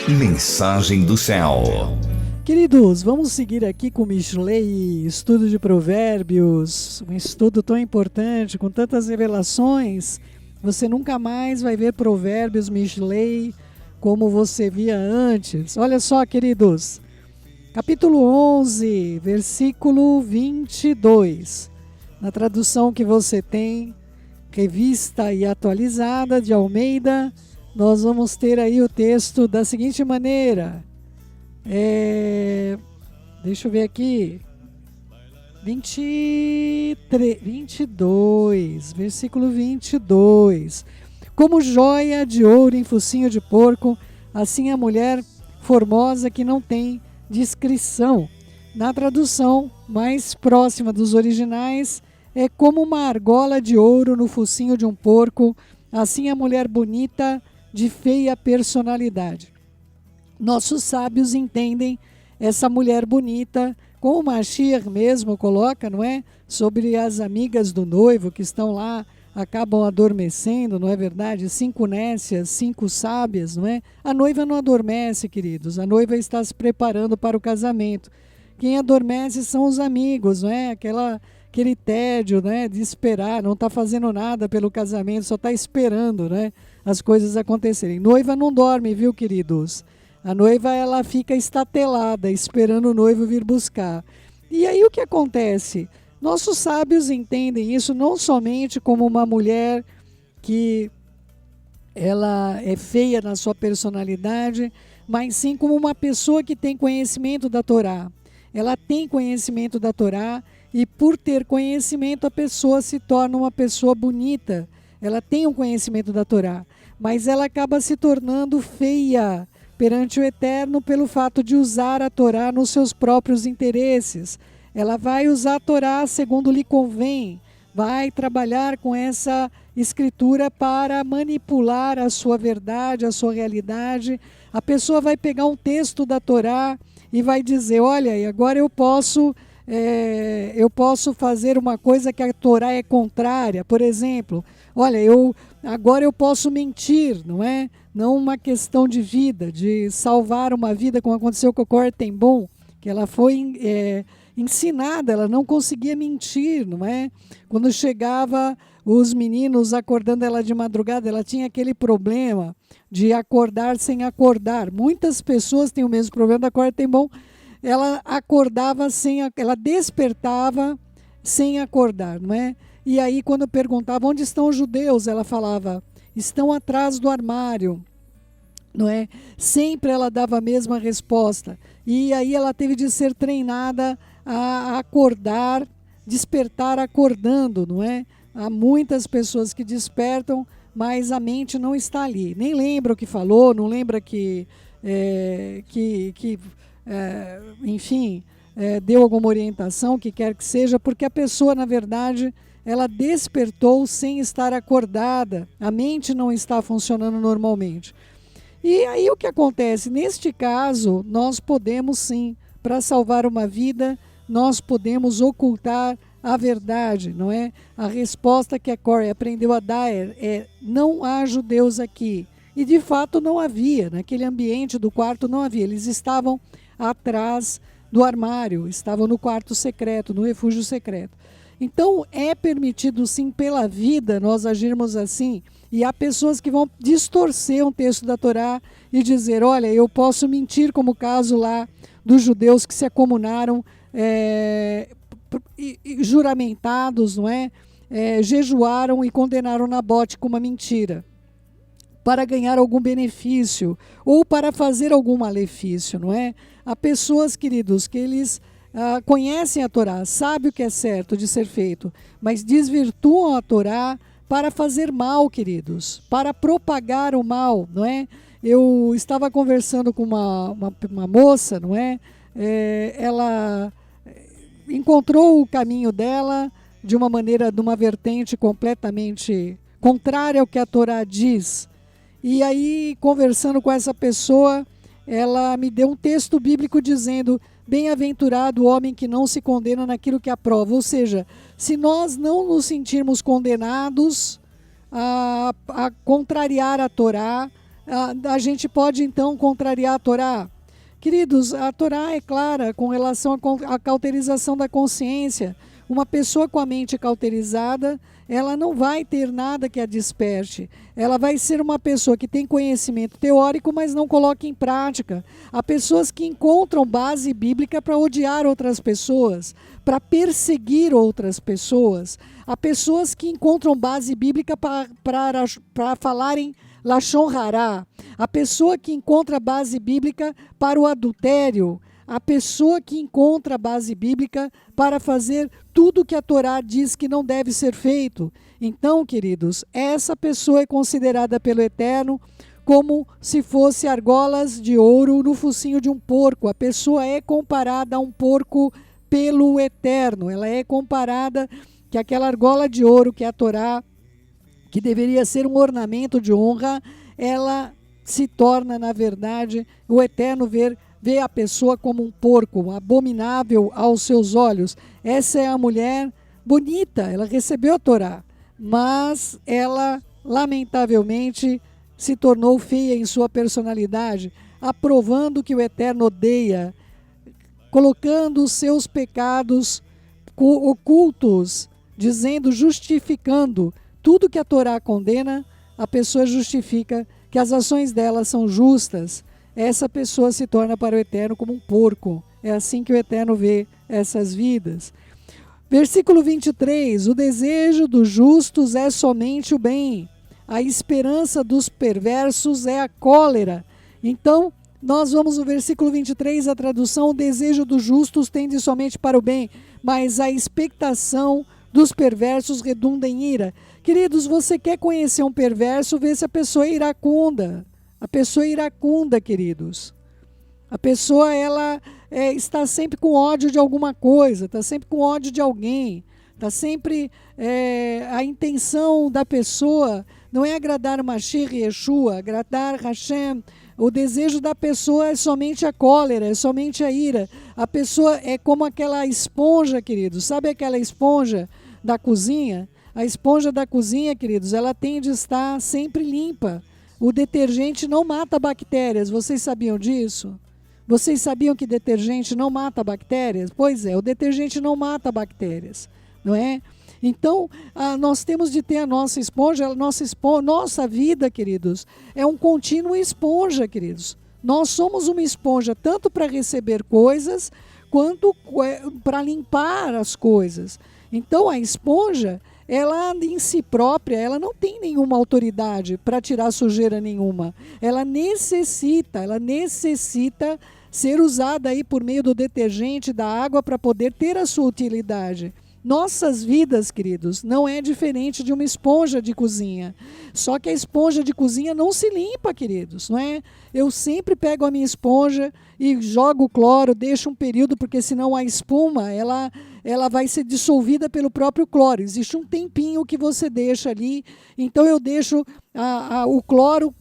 Mensagem do céu. Queridos, vamos seguir aqui com o Mishlei, estudo de provérbios, um estudo tão importante, com tantas revelações. Você nunca mais vai ver provérbios Mishlei como você via antes. Olha só, queridos, capítulo 11, versículo 22. Na tradução que você tem, revista e atualizada de Almeida, nós vamos ter aí o texto da seguinte maneira. Deixa eu ver aqui. 22, versículo 22. Como joia de ouro em focinho de porco, assim a mulher formosa que não tem discrição. Na tradução mais próxima dos originais, é como uma argola de ouro no focinho de um porco, assim a mulher bonita de feia personalidade. Nossos sábios entendem essa mulher bonita, como o Mashiach mesmo coloca, não é? Sobre as amigas do noivo que estão lá, acabam adormecendo, não é verdade? 5 nécias, 5 sábias, não é? A noiva não adormece, queridos, a noiva está se preparando para o casamento. Quem adormece são os amigos, não é? Aquele tédio, né, de esperar, não está fazendo nada pelo casamento, só está esperando, né, as coisas acontecerem. Noiva não dorme, viu, queridos? A noiva, ela fica estatelada, esperando o noivo vir buscar. E aí o que acontece? Nossos sábios entendem isso não somente como uma mulher que ela é feia na sua personalidade, mas sim como uma pessoa que tem conhecimento da Torá. Ela tem conhecimento da Torá e por ter conhecimento a pessoa se torna uma pessoa bonita. Ela tem um conhecimento da Torá, mas ela acaba se tornando feia perante o Eterno pelo fato de usar a Torá nos seus próprios interesses. Ela vai usar a Torá segundo lhe convém, vai trabalhar com essa escritura para manipular a sua verdade, a sua realidade. A pessoa vai pegar um texto da Torá e vai dizer, olha, e agora eu posso fazer uma coisa que a Torá é contrária. Por exemplo, olha, agora eu posso mentir, não é? Não uma questão de vida, de salvar uma vida, como aconteceu com a Cor Tenbom, que ela foi ensinada, ela não conseguia mentir, não é? Quando chegava os meninos acordando ela de madrugada, ela tinha aquele problema de acordar sem acordar. Muitas pessoas têm o mesmo problema da Cor Tenbom. Ela acordava ela despertava sem acordar, não é? E aí quando perguntava onde estão os judeus, ela falava, estão atrás do armário, não é? Sempre ela dava a mesma resposta. E aí ela teve de ser treinada a acordar, despertar acordando, não é? Há muitas pessoas que despertam, mas a mente não está ali. Nem lembra o que falou, não lembra enfim, deu alguma orientação, o que quer que seja, porque a pessoa, na verdade, ela despertou sem estar acordada, a mente não está funcionando normalmente. E aí o que acontece? Neste caso, nós podemos sim, para salvar uma vida, nós podemos ocultar a verdade, não é? A resposta que a Corey aprendeu a dar é não há judeus aqui. E de fato não havia, naquele ambiente do quarto não havia, eles estavam atrás do armário, estavam no quarto secreto, no refúgio secreto. Então é permitido sim pela vida nós agirmos assim, e há pessoas que vão distorcer um texto da Torá e dizer, olha, eu posso mentir, como o caso lá dos judeus que se acomunaram juramentados, não é? Jejuaram e condenaram Nabote com uma mentira para ganhar algum benefício ou para fazer algum malefício, não é? Há pessoas, queridos, que eles conhecem a Torá, sabem o que é certo de ser feito, mas desvirtuam a Torá para fazer mal, queridos, para propagar o mal, não é? Eu estava conversando com uma moça, não é? Ela encontrou o caminho dela de uma maneira, de uma vertente completamente contrária ao que a Torá diz. E aí, conversando com essa pessoa, ela me deu um texto bíblico dizendo, bem-aventurado o homem que não se condena naquilo que aprova. Ou seja, se nós não nos sentirmos condenados, a contrariar a Torá. A gente pode então contrariar a Torá? Queridos, a Torá é clara com relação à cauterização da consciência. Uma pessoa com a mente cauterizada, ela não vai ter nada que a desperte. Ela vai ser uma pessoa que tem conhecimento teórico, mas não coloca em prática. Há pessoas que encontram base bíblica para odiar outras pessoas, para perseguir outras pessoas. Há pessoas que encontram base bíblica para falarem Lashon Hará. A pessoa que encontra base bíblica para o adultério. A pessoa que encontra base bíblica para fazer tudo que a Torá diz que não deve ser feito. Então, queridos, essa pessoa é considerada pelo Eterno como se fosse argolas de ouro no focinho de um porco. A pessoa é comparada a um porco pelo Eterno. Ela é comparada que aquela argola de ouro que é a Torá, que deveria ser um ornamento de honra, ela se torna, na verdade, o Eterno vê a pessoa como um porco, abominável aos seus olhos. Essa é a mulher bonita, ela recebeu a Torá, mas ela, lamentavelmente, se tornou feia em sua personalidade, aprovando que o Eterno odeia, colocando os seus pecados ocultos, dizendo, justificando tudo que a Torá condena, a pessoa justifica que as ações dela são justas. Essa pessoa se torna para o Eterno como um porco. É assim que o Eterno vê essas vidas. Versículo 23, o desejo dos justos é somente o bem, a esperança dos perversos é a cólera. Então, nós vamos no versículo 23, a tradução, o desejo dos justos tende somente para o bem, mas a expectação dos perversos redunda em ira. Queridos, você quer conhecer um perverso, vê se a pessoa é iracunda. A pessoa é iracunda, queridos. A pessoa, ela está sempre com ódio de alguma coisa, está sempre com ódio de alguém, está sempre... a intenção da pessoa não é agradar Mashiach e Yeshua, agradar Hashem. O desejo da pessoa é somente a cólera, é somente a ira. A pessoa é como aquela esponja, queridos. Sabe aquela esponja da cozinha? A esponja da cozinha, queridos, ela tem de estar sempre limpa. O detergente não mata bactérias. Vocês sabiam disso? Vocês sabiam que detergente não mata bactérias? Pois é, o detergente não mata bactérias, não é? Então, nós temos de ter a nossa esponja, nossa vida, queridos, é um contínuo esponja, queridos. Nós somos uma esponja tanto para receber coisas, quanto para limpar as coisas. Então, a esponja, ela em si própria, ela não tem nenhuma autoridade para tirar sujeira nenhuma. Ela necessita ser usada aí por meio do detergente, da água, para poder ter a sua utilidade. Nossas vidas, queridos, não é diferente de uma esponja de cozinha. Só que a esponja de cozinha não se limpa, queridos, não é? Eu sempre pego a minha esponja e jogo o cloro, deixo um período, porque senão a espuma, ela vai ser dissolvida pelo próprio cloro. Existe um tempinho que você deixa ali, então eu deixo o cloro,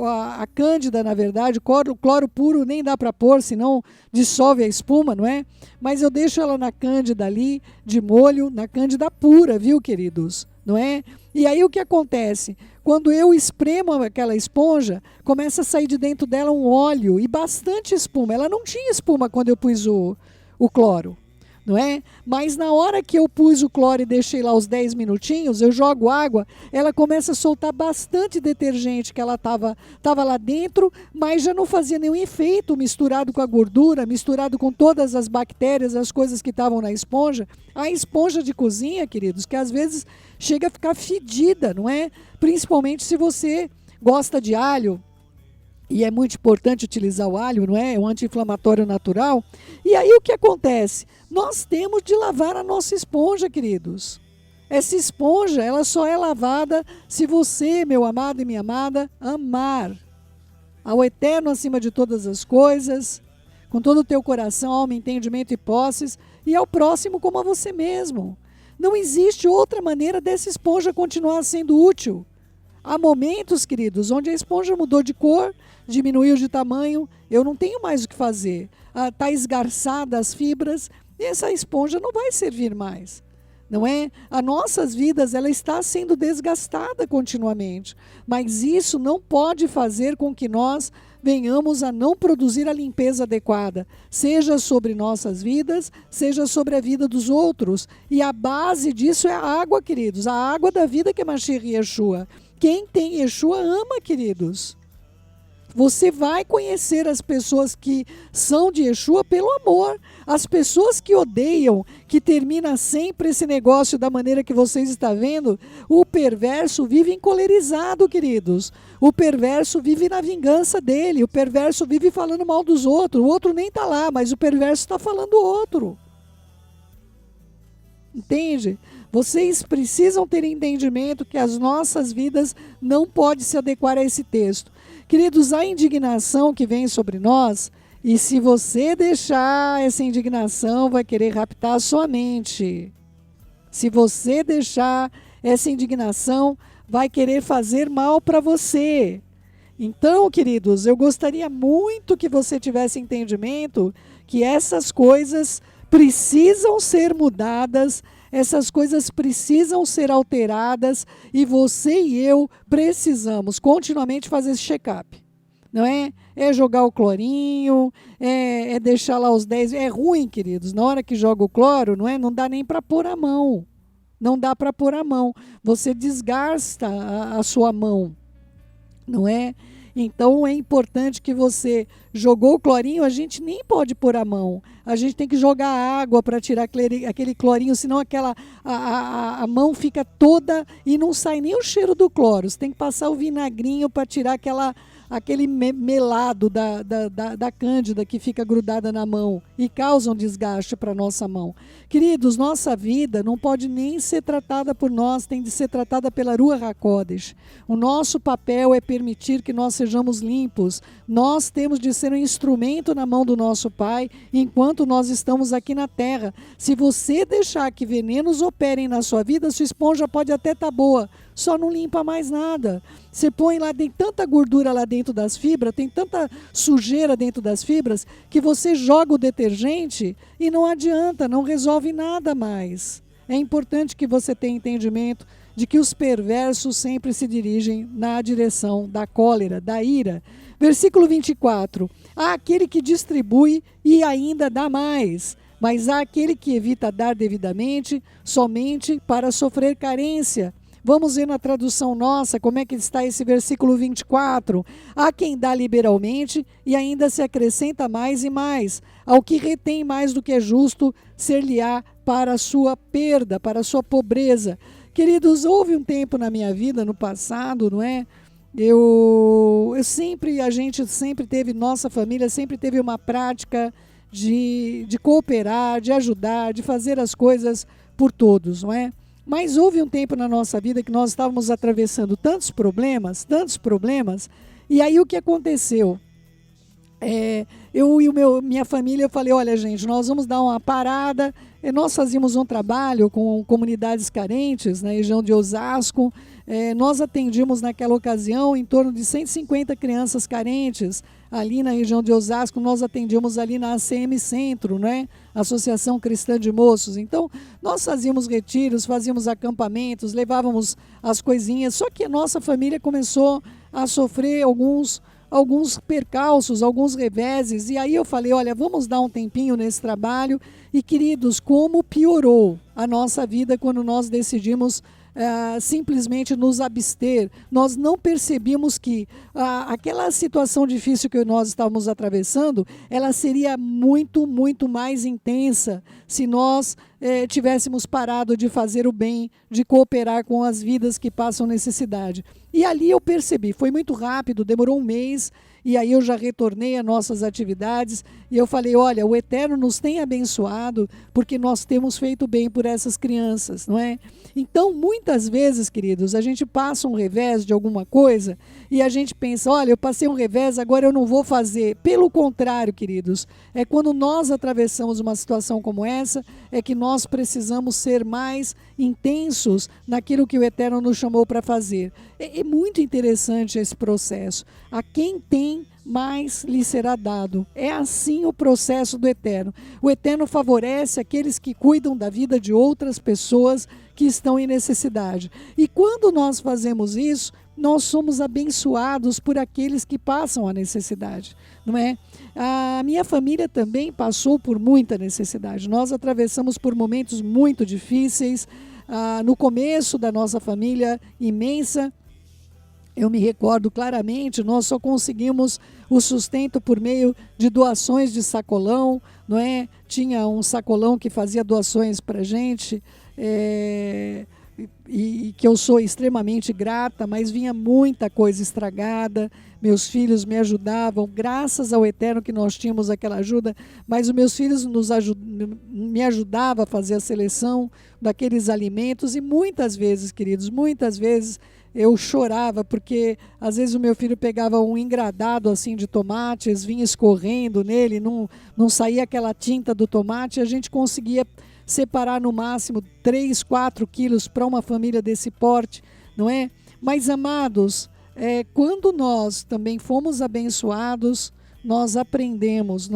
a cândida, na verdade, o cloro puro nem dá para pôr, senão dissolve a espuma, não é? Mas eu deixo ela na cândida ali, de molho, na cândida pura, viu, queridos? Não é? E aí o que acontece? Quando eu espremo aquela esponja, começa a sair de dentro dela um óleo e bastante espuma. Ela não tinha espuma quando eu pus o cloro, não é? Mas na hora que eu pus o cloro e deixei lá os 10 minutinhos, eu jogo água, ela começa a soltar bastante detergente que ela estava lá dentro, mas já não fazia nenhum efeito misturado com a gordura, misturado com todas as bactérias, as coisas que estavam na esponja. A esponja de cozinha, queridos, que às vezes chega a ficar fedida, não é? Principalmente se você gosta de alho, e é muito importante utilizar o alho, não é? É um anti-inflamatório natural. E aí o que acontece? Nós temos de lavar a nossa esponja, queridos. Essa esponja, ela só é lavada se você, meu amado e minha amada, amar ao Eterno acima de todas as coisas, com todo o teu coração, alma, entendimento e posses, e ao próximo como a você mesmo. Não existe outra maneira dessa esponja continuar sendo útil. Há momentos, queridos, onde a esponja mudou de cor, diminuiu de tamanho, eu não tenho mais o que fazer. Está esgarçada as fibras, e essa esponja não vai servir mais. não é? As nossas vidas, ela está sendo desgastada continuamente, mas isso não pode fazer com que nós venhamos a não produzir a limpeza adequada, seja sobre nossas vidas, seja sobre a vida dos outros. E a base disso é a água, queridos, a água da vida que é Mashiach Yeshua. Quem tem Yeshua ama, queridos. Você vai conhecer as pessoas que são de Yeshua pelo amor. As pessoas que odeiam, que termina sempre esse negócio da maneira que vocês estão vendo, o perverso vive encolerizado, queridos. O perverso vive na vingança dele, o perverso vive falando mal dos outros. O outro nem está lá, mas o perverso está falando do outro. Entende? Vocês precisam ter entendimento que as nossas vidas não podem se adequar a esse texto. Queridos, a indignação que vem sobre nós, e se você deixar essa indignação, vai querer raptar a sua mente. Se você deixar essa indignação, vai querer fazer mal para você. Então, queridos, eu gostaria muito que você tivesse entendimento que essas coisas precisam ser mudadas, essas coisas precisam ser alteradas e você e eu precisamos continuamente fazer esse check-up. Não é? É jogar o clorinho, é deixar lá os 10. É ruim, queridos. Na hora que joga o cloro, não é? Não dá nem para pôr a mão. Não dá para pôr a mão. Você desgasta a sua mão. Não é? Então é importante que você jogou o clorinho, a gente nem pode pôr a mão. A gente tem que jogar água para tirar aquele clorinho, senão a mão fica toda e não sai nem o cheiro do cloro. Você tem que passar o vinagrinho para tirar aquele melado da cândida que fica grudada na mão e causa um desgaste para a nossa mão. Queridos, nossa vida não pode nem ser tratada por nós, tem de ser tratada pela Ruach HaKodesh. O nosso papel é permitir que nós sejamos limpos. Nós temos de ser um instrumento na mão do nosso Pai enquanto nós estamos aqui na terra. Se você deixar que venenos operem na sua vida, sua esponja pode até estar boa, só não limpa mais nada. Você põe lá, tem tanta gordura lá dentro das fibras, tem tanta sujeira dentro das fibras, que você joga o detergente e não adianta, não resolve nada mais. É importante que você tenha entendimento de que os perversos sempre se dirigem na direção da cólera, da ira. Versículo 24. Há aquele que distribui e ainda dá mais, mas há aquele que evita dar devidamente, somente para sofrer carência. Vamos ver na tradução nossa como é que está esse versículo 24. Há quem dá liberalmente e ainda se acrescenta mais e mais. Ao que retém mais do que é justo, ser-lhe-á para a sua perda, para a sua pobreza. Queridos, houve um tempo na minha vida, no passado, não é? A gente sempre teve, nossa família sempre teve uma prática de cooperar, de ajudar, de fazer as coisas por todos, não é? Mas houve um tempo na nossa vida que nós estávamos atravessando tantos problemas, e aí o que aconteceu? Eu e minha família, eu falei, olha gente, nós vamos dar uma parada. Nós fazíamos um trabalho com comunidades carentes na região de Osasco. Nós atendíamos naquela ocasião em torno de 150 crianças carentes ali na região de Osasco. Nós atendíamos ali na ACM Centro, né? Associação Cristã de Moços. Então, nós fazíamos retiros, fazíamos acampamentos, levávamos as coisinhas. Só que a nossa família começou a sofrer alguns percalços, alguns reveses, e aí eu falei, olha, vamos dar um tempinho nesse trabalho. E queridos, como piorou a nossa vida quando nós decidimos simplesmente nos abster. Nós não percebíamos que aquela situação difícil que nós estávamos atravessando, ela seria muito, muito mais intensa se nós tivéssemos parado de fazer o bem, de cooperar com as vidas que passam necessidade. E ali eu percebi, foi muito rápido, demorou um mês, e aí eu já retornei às nossas atividades, e eu falei, olha, o Eterno nos tem abençoado, porque nós temos feito bem por essas crianças, não é? Então, muitas vezes, queridos, a gente passa um revés de alguma coisa, e a gente pensa, olha, eu passei um revés, agora eu não vou fazer. Pelo contrário, queridos, é quando nós atravessamos uma situação como essa, é que nós precisamos ser mais intensos naquilo que o Eterno nos chamou para fazer. É muito interessante esse processo. A quem tem mais lhe será dado. É assim o processo do Eterno. O Eterno favorece aqueles que cuidam da vida de outras pessoas que estão em necessidade. E quando nós fazemos isso, nós somos abençoados por aqueles que passam a necessidade, não é? A minha família também passou por muita necessidade. Nós atravessamos por momentos muito difíceis. No começo da nossa família imensa, eu me recordo claramente, nós só conseguimos o sustento por meio de doações de sacolão, não é? Tinha um sacolão que fazia doações para a gente, e que eu sou extremamente grata, mas vinha muita coisa estragada, meus filhos me ajudavam, graças ao Eterno que nós tínhamos aquela ajuda, mas os meus filhos me ajudavam a fazer a seleção daqueles alimentos, e muitas vezes, queridos, muitas vezes eu chorava, porque às vezes o meu filho pegava um engradado assim de tomates, vinha escorrendo nele, não saía aquela tinta do tomate, a gente conseguia separar no máximo 3, 4 quilos para uma família desse porte, não é? Mas, amados, quando nós também fomos abençoados, nós aprendemos,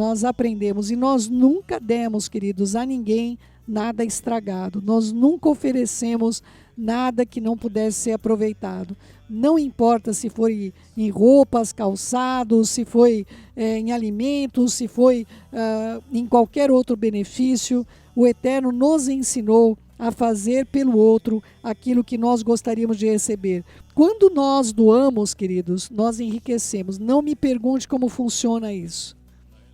e nós nunca demos, queridos, a ninguém nada estragado, nós nunca oferecemos nada que não pudesse ser aproveitado. Não importa se foi em roupas, calçados, se foi em alimentos, se foi em qualquer outro benefício, o Eterno nos ensinou a fazer pelo outro aquilo que nós gostaríamos de receber. Quando nós doamos, queridos, nós enriquecemos. Não me pergunte como funciona isso.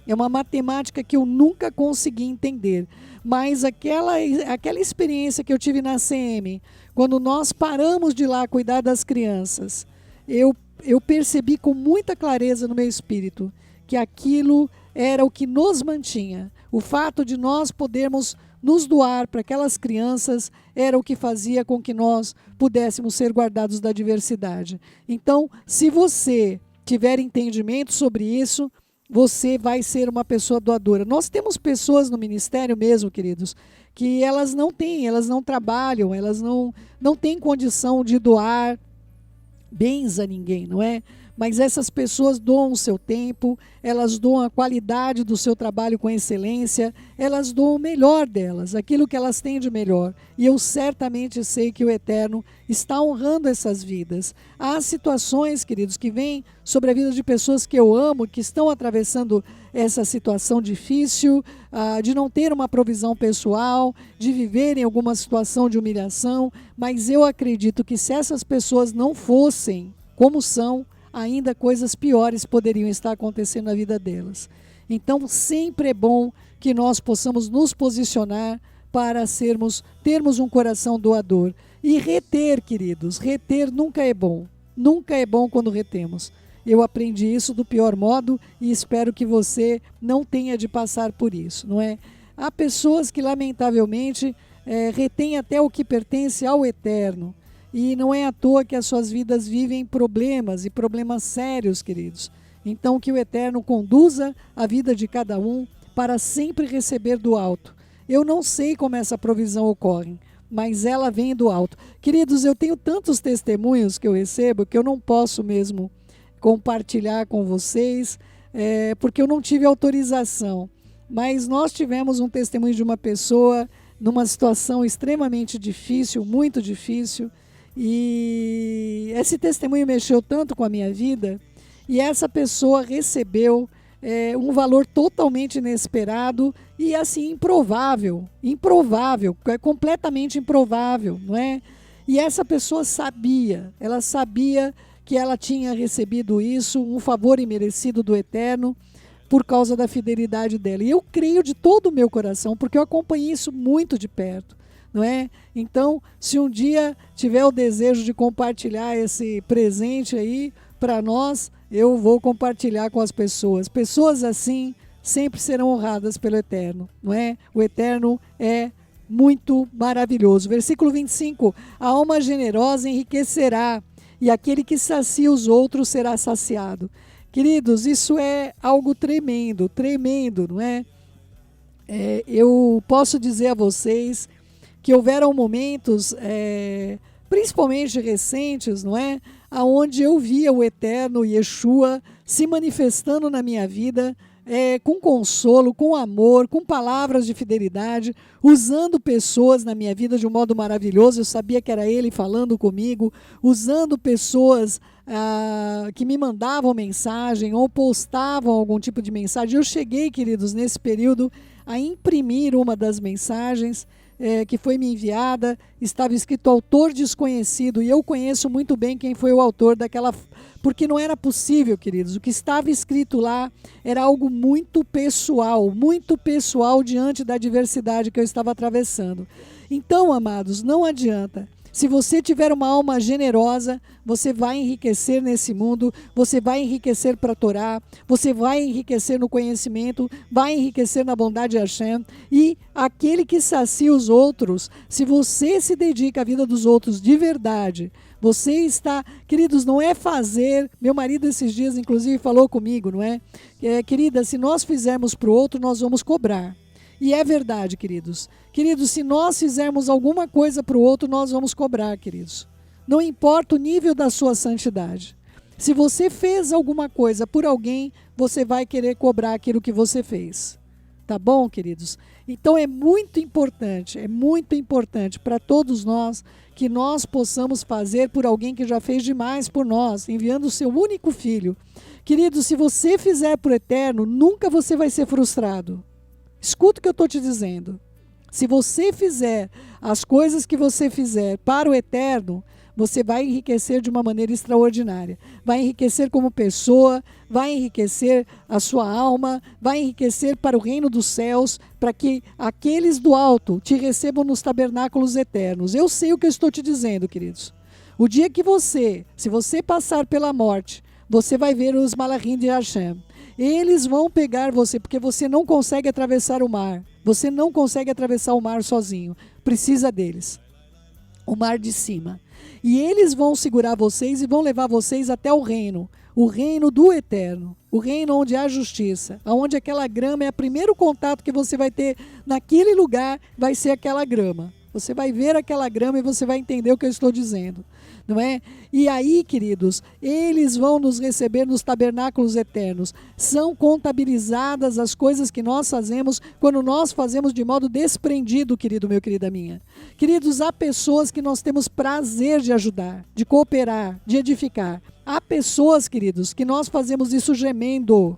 É uma matemática que eu nunca consegui entender. Mas aquela experiência que eu tive na CM, quando nós paramos de ir lá cuidar das crianças, eu percebi com muita clareza no meu espírito que aquilo era o que nos mantinha. O fato de nós podermos nos doar para aquelas crianças era o que fazia com que nós pudéssemos ser guardados da adversidade. Então, se você tiver entendimento sobre isso, você vai ser uma pessoa doadora. Nós temos pessoas no ministério mesmo, queridos, que elas não trabalham, elas não têm condição de doar bens a ninguém, não é? Mas essas pessoas doam o seu tempo, elas doam a qualidade do seu trabalho com excelência, elas doam o melhor delas, aquilo que elas têm de melhor. E eu certamente sei que o Eterno está honrando essas vidas. Há situações, queridos, que vêm sobre a vida de pessoas que eu amo, que estão atravessando essa situação difícil, de não ter uma provisão pessoal, de viver em alguma situação de humilhação, mas eu acredito que se essas pessoas não fossem como são, ainda coisas piores poderiam estar acontecendo na vida delas. Então, sempre é bom que nós possamos nos posicionar para termos um coração doador. E reter, queridos, reter nunca é bom. Nunca é bom quando retemos. Eu aprendi isso do pior modo e espero que você não tenha de passar por isso, não é? Há pessoas que, lamentavelmente, retêm até o que pertence ao Eterno. E não é à toa que as suas vidas vivem problemas, e problemas sérios, queridos. Então, que o Eterno conduza a vida de cada um para sempre receber do alto. Eu não sei como essa provisão ocorre, mas ela vem do alto. Queridos, eu tenho tantos testemunhos que eu recebo que eu não posso mesmo compartilhar com vocês, porque eu não tive autorização. Mas nós tivemos um testemunho de uma pessoa numa situação extremamente difícil, muito difícil, e esse testemunho mexeu tanto com a minha vida, e essa pessoa recebeu um valor totalmente inesperado e assim improvável, completamente improvável, não é? E essa pessoa ela sabia que ela tinha recebido isso, um favor imerecido do Eterno, por causa da fidelidade dela. E eu creio de todo o meu coração, porque eu acompanhei isso muito de perto, não é? Então, se um dia tiver o desejo de compartilhar esse presente aí para nós, eu vou compartilhar com as pessoas. Pessoas assim sempre serão honradas pelo Eterno, não é? O Eterno é muito maravilhoso. Versículo 25: a alma generosa enriquecerá, e aquele que sacia os outros será saciado. Queridos, isso é algo tremendo, tremendo, não é? Eu posso dizer a vocês que houveram momentos principalmente recentes, não é? Aonde eu via o eterno Yeshua se manifestando na minha vida, com consolo, com amor, com palavras de fidelidade, usando pessoas na minha vida de um modo maravilhoso. Eu sabia que era Ele falando comigo, usando pessoas que me mandavam mensagem ou postavam algum tipo de mensagem. Eu cheguei, queridos, nesse período, a imprimir uma das mensagens que foi me enviada. Estava escrito autor desconhecido, e eu conheço muito bem quem foi o autor daquela, porque não era possível, queridos. O que estava escrito lá era algo muito pessoal diante da adversidade que eu estava atravessando. Então, amados, não adianta. Se você tiver uma alma generosa, você vai enriquecer nesse mundo, você vai enriquecer para a Torá, você vai enriquecer no conhecimento, vai enriquecer na bondade de Hashem. E aquele que sacia os outros, se você se dedica à vida dos outros de verdade, você está, queridos, não é fazer. Meu marido esses dias, inclusive, falou comigo, não é? Querida, se nós fizermos para o outro, nós vamos cobrar. E é verdade, queridos. Queridos, se nós fizermos alguma coisa para o outro, nós vamos cobrar, queridos. Não importa o nível da sua santidade. Se você fez alguma coisa por alguém, você vai querer cobrar aquilo que você fez. Tá bom, queridos? Então é muito importante para todos nós que nós possamos fazer por alguém que já fez demais por nós, enviando o seu único filho. Queridos, se você fizer por eterno, nunca você vai ser frustrado. Escuta o que eu estou te dizendo. Se você fizer as coisas que você fizer para o eterno, você vai enriquecer de uma maneira extraordinária. Vai enriquecer como pessoa, vai enriquecer a sua alma, vai enriquecer para o reino dos céus, para que aqueles do alto te recebam nos tabernáculos eternos. Eu sei o que eu estou te dizendo, queridos. O dia que se você passar pela morte, você vai ver os malachim de Hashem. Eles vão pegar você, porque você não consegue atravessar o mar. Você não consegue atravessar o mar sozinho. Precisa deles. O mar de cima. E eles vão segurar vocês e vão levar vocês até o reino do eterno. O reino onde há justiça. Onde aquela grama é o primeiro contato que você vai ter naquele lugar, vai ser aquela grama. Você vai ver aquela grama e você vai entender o que eu estou dizendo. Não é? E aí, queridos, eles vão nos receber nos tabernáculos eternos. São contabilizadas as coisas que nós fazemos quando nós fazemos de modo desprendido, querido meu, querida minha. Queridos, há pessoas que nós temos prazer de ajudar, de cooperar, de edificar. Há pessoas, queridos, que nós fazemos isso gemendo.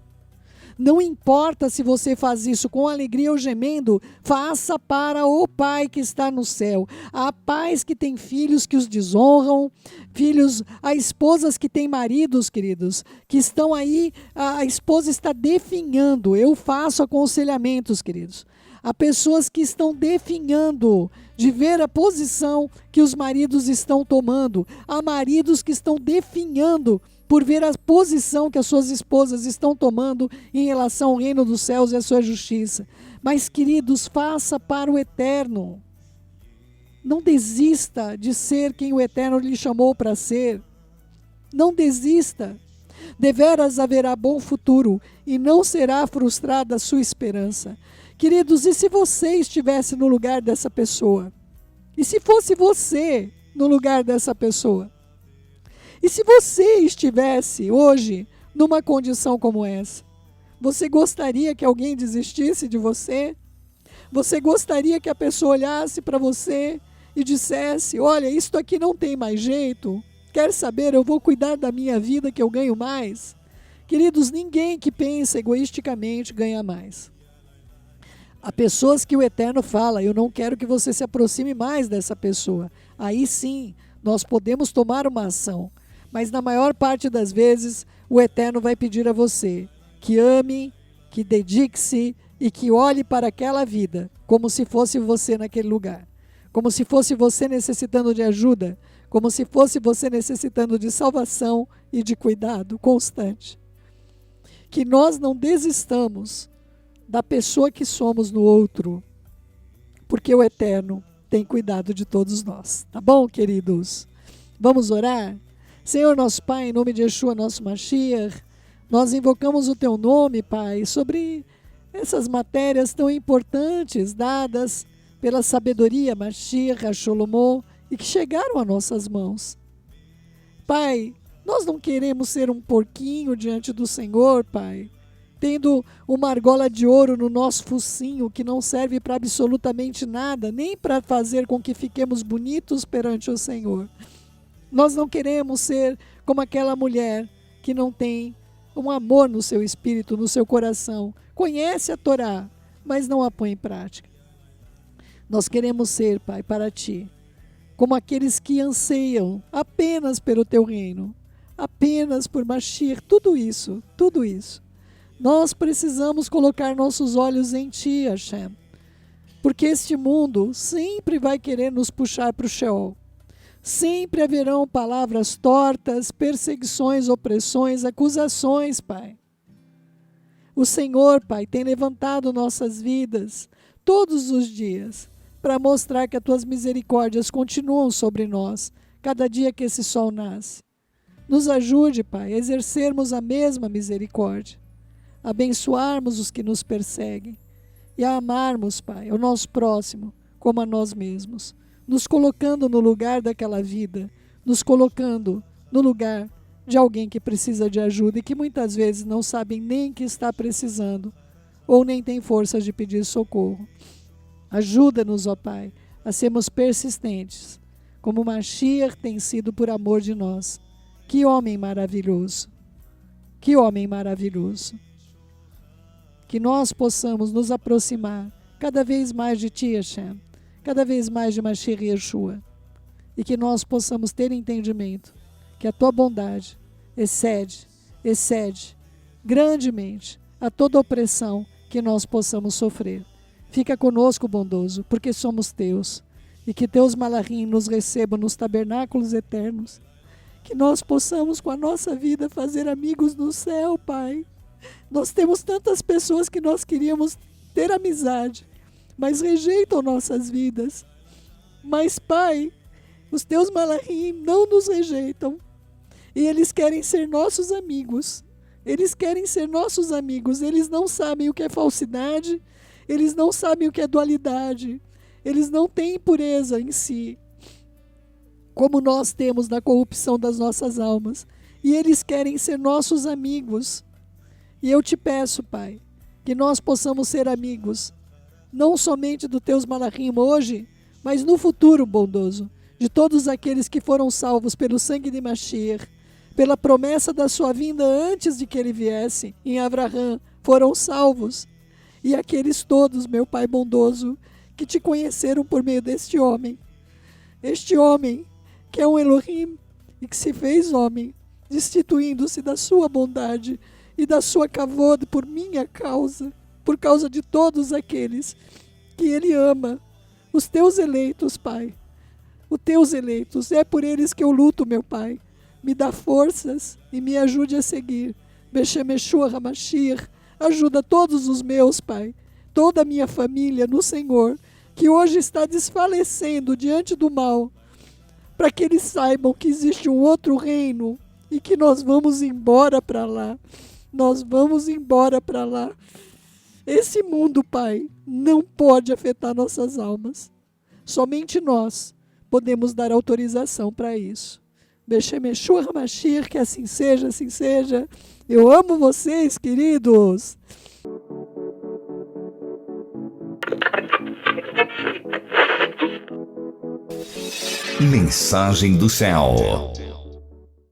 Não importa se você faz isso com alegria ou gemendo, faça para o Pai que está no céu. Há pais que têm filhos que os desonram, há esposas que têm maridos, queridos, que estão aí, a esposa está definhando. Eu faço aconselhamentos, queridos. Há pessoas que estão definhando de ver a posição que os maridos estão tomando. Há maridos que estão definhando por ver a posição que as suas esposas estão tomando em relação ao reino dos céus e à sua justiça. Mas, queridos, faça para o eterno. Não desista de ser quem o eterno lhe chamou para ser. Não desista. Deveras haverá bom futuro e não será frustrada a sua esperança. Queridos, e se você estivesse no lugar dessa pessoa? E se fosse você no lugar dessa pessoa? E se você estivesse hoje numa condição como essa? Você gostaria que alguém desistisse de você? Você gostaria que a pessoa olhasse para você e dissesse: olha, isto aqui não tem mais jeito, quer saber, eu vou cuidar da minha vida que eu ganho mais? Queridos, ninguém que pensa egoisticamente ganha mais. Há pessoas que o Eterno fala: eu não quero que você se aproxime mais dessa pessoa. Aí sim, nós podemos tomar uma ação. Mas na maior parte das vezes, o Eterno vai pedir a você que ame, que dedique-se e que olhe para aquela vida como se fosse você naquele lugar. Como se fosse você necessitando de ajuda, como se fosse você necessitando de salvação e de cuidado constante. Que nós não desistamos da pessoa que somos no outro, porque o Eterno tem cuidado de todos nós. Tá bom, queridos? Vamos orar? Senhor nosso Pai, em nome de Yeshua, nosso Mashiach, nós invocamos o Teu nome, Pai, sobre essas matérias tão importantes dadas pela sabedoria Mashiach, Sholomó, e que chegaram a nossas mãos. Pai, nós não queremos ser um porquinho diante do Senhor, Pai, tendo uma argola de ouro no nosso focinho que não serve para absolutamente nada, nem para fazer com que fiquemos bonitos perante o Senhor. Nós não queremos ser como aquela mulher que não tem um amor no seu espírito, no seu coração, conhece a Torá, mas não a põe em prática. Nós queremos ser, Pai, para Ti, como aqueles que anseiam apenas pelo Teu reino, apenas por Mashiach, tudo isso. Nós precisamos colocar nossos olhos em Ti, Hashem, porque este mundo sempre vai querer nos puxar para o Sheol. Sempre haverão palavras tortas, perseguições, opressões, acusações, Pai. O Senhor, Pai, tem levantado nossas vidas todos os dias para mostrar que as Tuas misericórdias continuam sobre nós, cada dia que esse sol nasce. Nos ajude, Pai, a exercermos a mesma misericórdia, a abençoarmos os que nos perseguem e a amarmos, Pai, o nosso próximo como a nós mesmos, nos colocando no lugar daquela vida, nos colocando no lugar de alguém que precisa de ajuda e que muitas vezes não sabem nem que está precisando ou nem tem forças de pedir socorro. Ajuda-nos, ó Pai, a sermos persistentes, como Mashiach tem sido por amor de nós. Que homem maravilhoso! Que homem maravilhoso! Que nós possamos nos aproximar cada vez mais de Ti, Hashem, cada vez mais de Mashiach Yeshua, e que nós possamos ter entendimento que a Tua bondade excede grandemente a toda opressão que nós possamos sofrer. Fica conosco, bondoso, porque somos Teus, e que Teus malachim nos recebam nos tabernáculos eternos, que nós possamos com a nossa vida fazer amigos no céu, Pai. Nós temos tantas pessoas que nós queríamos ter amizade, mas rejeitam nossas vidas. Mas, Pai, os Teus malachim não nos rejeitam. E eles querem ser nossos amigos. Eles querem ser nossos amigos. Eles não sabem o que é falsidade. Eles não sabem o que é dualidade. Eles não têm pureza em si, como nós temos na corrupção das nossas almas. E eles querem ser nossos amigos. E eu Te peço, Pai, que nós possamos ser amigos, não somente dos Teus malachim hoje, mas no futuro, bondoso, de todos aqueles que foram salvos pelo sangue de Mashiach, pela promessa da Sua vinda antes de que Ele viesse, em Abraham, foram salvos. E aqueles todos, meu Pai bondoso, que Te conheceram por meio deste homem. Este homem que é um Elohim e que se fez homem, destituindo-se da Sua bondade e da Sua kavod por minha causa, por causa de todos aqueles que Ele ama, os Teus eleitos, Pai. Os Teus eleitos, é por eles que eu luto, meu Pai. Me dá forças e me ajude a seguir. Beshem Yeshua HaMashiach, ajuda todos os meus, Pai, toda a minha família no Senhor, que hoje está desfalecendo diante do mal, para que eles saibam que existe um outro reino e que nós vamos embora para lá. Nós vamos embora para lá. Esse mundo, Pai, não pode afetar nossas almas. Somente nós podemos dar autorização para isso. Beshem Yeshua HaMashiach, que assim seja, assim seja. Eu amo vocês, queridos. Mensagem do céu.